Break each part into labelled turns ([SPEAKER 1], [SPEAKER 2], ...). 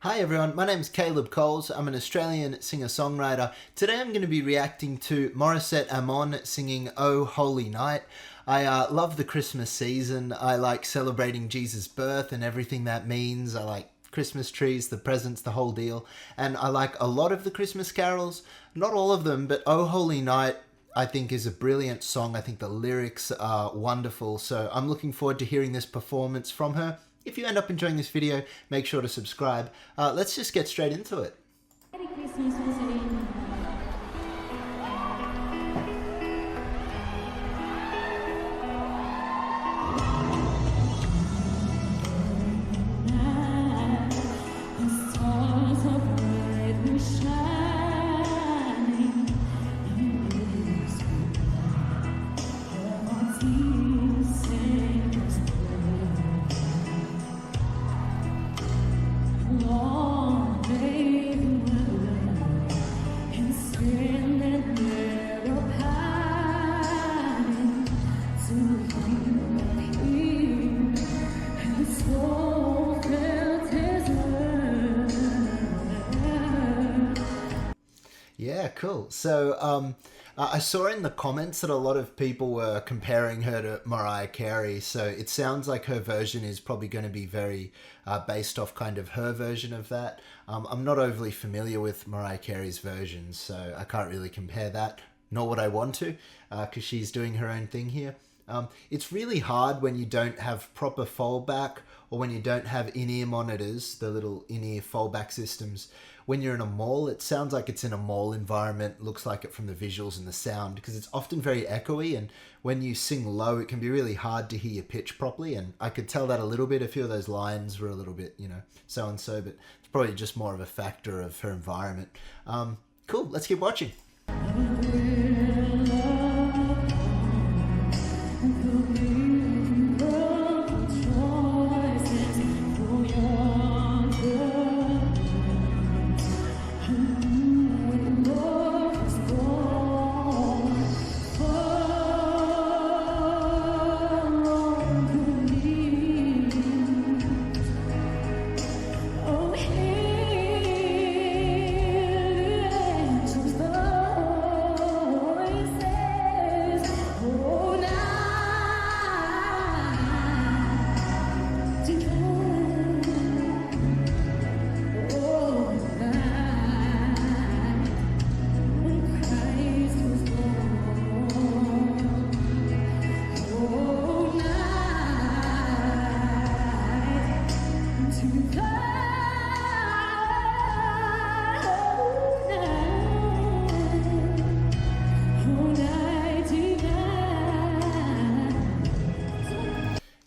[SPEAKER 1] Hi everyone, my name is Caleb Coles. I'm an Australian singer-songwriter. Today I'm going to be reacting to Morissette Amon singing Oh Holy Night. I love the Christmas season. I like celebrating Jesus' birth and everything that means. I like Christmas trees, the presents, the whole deal. And I like a lot of the Christmas carols. Not all of them, but Oh Holy Night I think is a brilliant song. I think the lyrics are wonderful. So I'm looking forward to hearing this performance from her. If you end up enjoying this video, make sure to subscribe. Let's just get straight into it.
[SPEAKER 2] Merry Christmas, Rosalie.
[SPEAKER 1] Yeah, cool. So I saw in the comments that a lot of people were comparing her to Mariah Carey. So it sounds like her version is probably going to be very based off kind of her version of that. I'm not overly familiar with Mariah Carey's version, so I can't really compare that, nor would I want to, because she's doing her own thing here. It's really hard when you don't have proper fallback or when you don't have in-ear monitors, the little in-ear fallback systems. When you're in a mall, it sounds like it's in a mall environment, looks like it from the visuals and the sound, because it's often very echoey, and when you sing low, it can be really hard to hear your pitch properly, and I could tell that a little bit. A few of those lines were a little bit, so-and-so, but it's probably just more of a factor of her environment. Cool, let's keep watching.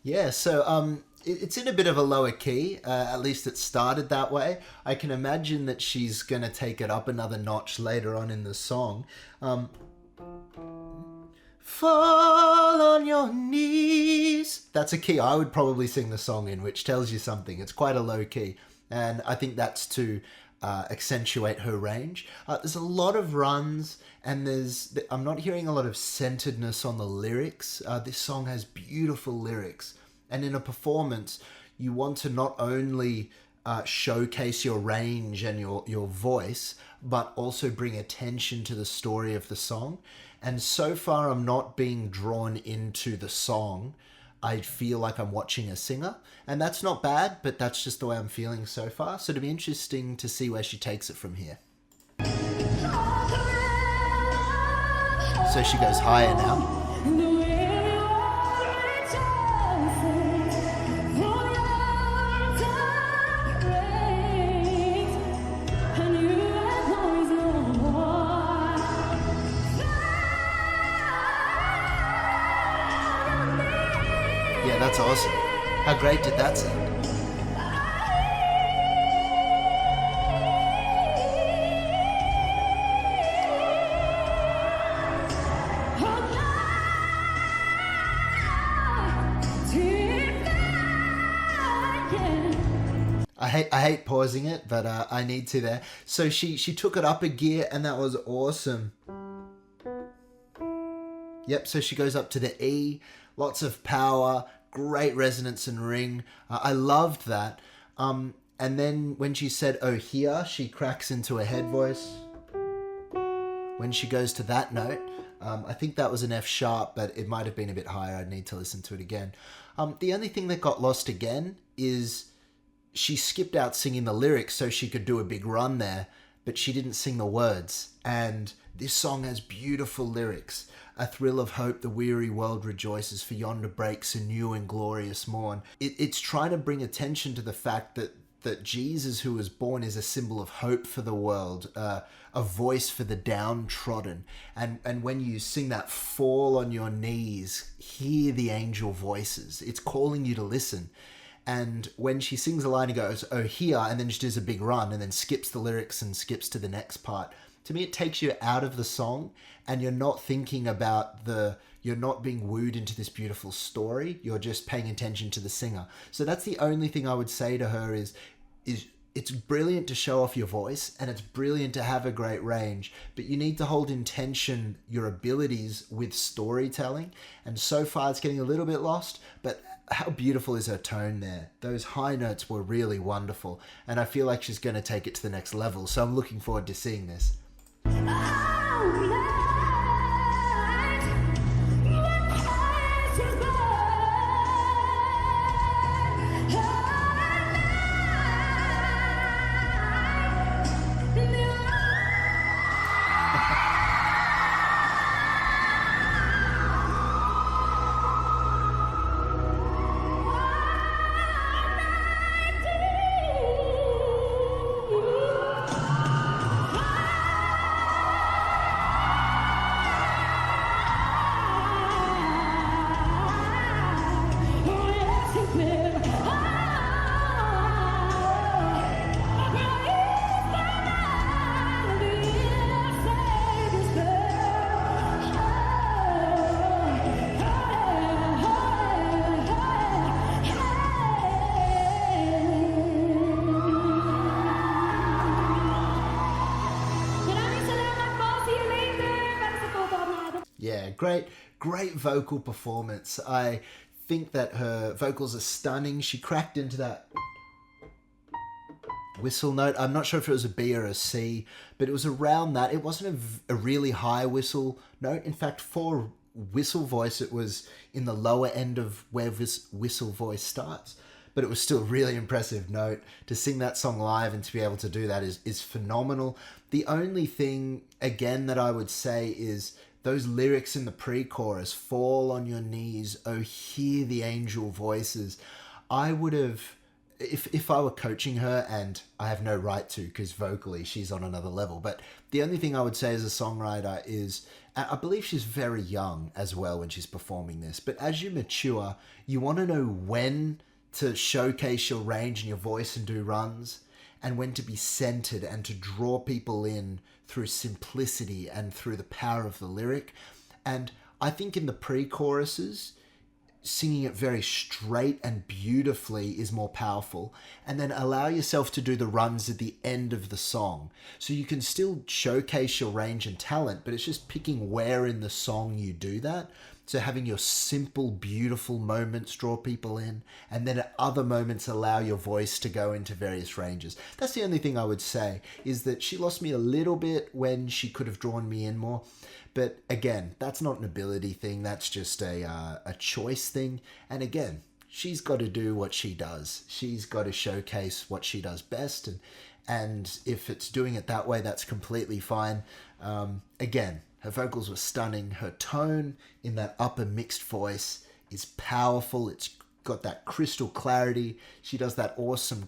[SPEAKER 1] Yeah, so it's in a bit of a lower key, at least it started that way. I can imagine that she's going to take it up another notch later on in the song. Fall on your knees. That's a key I would probably sing the song in, which tells you something. It's quite a low key, and I think that's to accentuate her range. There's a lot of runs, and I'm not hearing a lot of centeredness on the lyrics. This song has beautiful lyrics, and in a performance, you want to not only showcase your range and your voice, but also bring attention to the story of the song. And so far, I'm not being drawn into the song. I feel like I'm watching a singer, and that's not bad, but that's just the way I'm feeling so far. So it'll be interesting to see where she takes it from here. So she goes higher now. Yeah, that's awesome. How great did that sound? I hate pausing it, but I need to there. So she took it up a gear, and that was awesome. Yep, so she goes up to the E, lots of power, great resonance and ring. I loved that. And And then when she said, oh, here, she cracks into a head voice. When she goes to that note, I think that was an F sharp, but it might have been a bit higher. I'd need to listen to it again. The only thing that got lost again is she skipped out singing the lyrics so she could do a big run there, but she didn't sing the words. And this song has beautiful lyrics. A thrill of hope, the weary world rejoices, for yonder breaks a new and glorious morn. It's trying to bring attention to the fact that Jesus, who was born, is a symbol of hope for the world, a voice for the downtrodden. And when you sing that, fall on your knees, hear the angel voices. It's calling you to listen. And when she sings a line and goes, oh, here, and then she does a big run and then skips the lyrics and skips to the next part, to me, it takes you out of the song and you're not thinking about you're not being wooed into this beautiful story. You're just paying attention to the singer. So that's the only thing I would say to her is it's brilliant to show off your voice and it's brilliant to have a great range, but you need to hold in tension your abilities with storytelling. And so far it's getting a little bit lost, but how beautiful is her tone there? Those high notes were really wonderful, and I feel like she's going to take it to the next level. So I'm looking forward to seeing this. Yeah, great vocal performance. I think that her vocals are stunning. She cracked into that whistle note. I'm not sure if it was a B or a C, but it was around that. It wasn't a really high whistle note. In fact, for whistle voice, it was in the lower end of where this whistle voice starts. But it was still a really impressive note. To sing that song live and to be able to do that is phenomenal. The only thing, again, that I would say is those lyrics in the pre-chorus, fall on your knees, oh, hear the angel voices. I would have, if I were coaching her, and I have no right to because vocally she's on another level, but the only thing I would say as a songwriter is, I believe she's very young as well when she's performing this, but as you mature, you want to know when to showcase your range and your voice and do runs, and when to be centered and to draw people in through simplicity and through the power of the lyric. And I think in the pre-choruses, singing it very straight and beautifully is more powerful, and then allow yourself to do the runs at the end of the song. So you can still showcase your range and talent, but it's just picking where in the song you do that. So having your simple, beautiful moments draw people in, and then at other moments allow your voice to go into various ranges. That's the only thing I would say, is that she lost me a little bit when she could have drawn me in more. But again, that's not an ability thing. That's just a choice thing. And again, she's got to do what she does. She's got to showcase what she does best. And if it's doing it that way, that's completely fine. Again, her vocals were stunning. Her tone in that upper mixed voice is powerful. It's got that crystal clarity. She does that awesome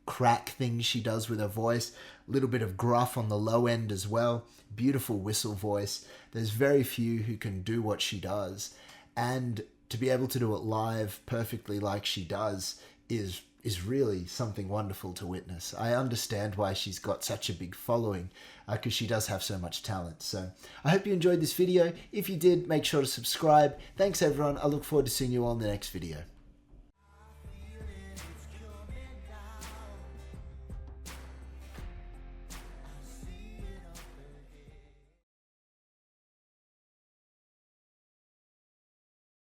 [SPEAKER 1] crack thing she does with her voice. A little bit of gruff on the low end as well. Beautiful whistle voice. There's very few who can do what she does. And to be able to do it live perfectly like she does is really something wonderful to witness. I understand why she's got such a big following, because she does have so much talent. So I hope you enjoyed this video. If you did, make sure to subscribe. Thanks everyone. I look forward to seeing you all in the next video.